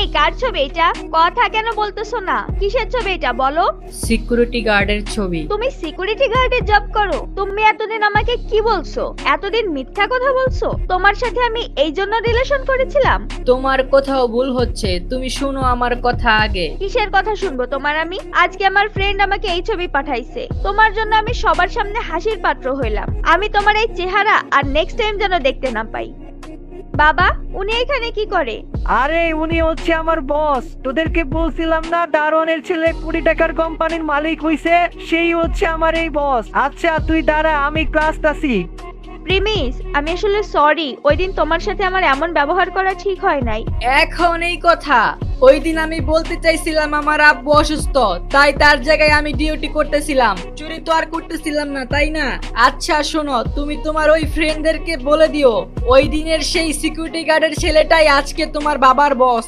এই কার ছবি এটা? কথা কেন বলতেছো না? কিসের ছবি এটা বলো? সিকিউরিটি গার্ডের ছবি। তুমি সিকিউরিটি গার্ডের জব করো? তুমি এতদিন আমাকে কি বলছো? এতদিন মিথ্যা কথা বলছো। তোমার সাথে আমি এই জন্য রিলেশন করেছিলাম? তোমার কোথাও ভুল হচ্ছে, তুমি শুনো আমার কথা আগে। কিসের কথা শুনবো তোমার আমি? আজকে আমার ফ্রেন্ড আমাকে এই ছবি পাঠাইছে, তোমার জন্য আমি সবার সামনে হাসির পাত্র হইলাম। আমি তোমার এই চেহারা আর নেক্সট টাইম যেন দেখতে না পাই। বাবা, উনি এখানে কি করে? আরে উনি হচ্ছে আমার বস। তোদেরকে বলছিলাম না দারোয়ানের ছেলে 20 টাকার কোম্পানির মালিক হইছে, সেই হচ্ছে আমার এই বস। আচ্ছা তুই দাঁড়া, আমি ক্লাস আছি। প্রিমিস, আমি আসলে সরি, ওই দিন তোমার সাথে আমার এমন ব্যবহার করা ঠিক হয় নাই। এখন এই কথা, ওই দিন আমি বলতে চাইছিলাম আমার আব্বু অসুস্থ, তাই তার জায়গায় আমি ডিউটি করতেছিলাম, চুরি তো আর করতেছিলাম না, তাই না? আচ্ছা শোনো, তুমি তোমার ওই ফ্রেন্ডদেরকে বলে দিও ওই দিনের সেই সিকিউরিটি গার্ডের ছেলেটাই আজকে তোমার বাবার বস।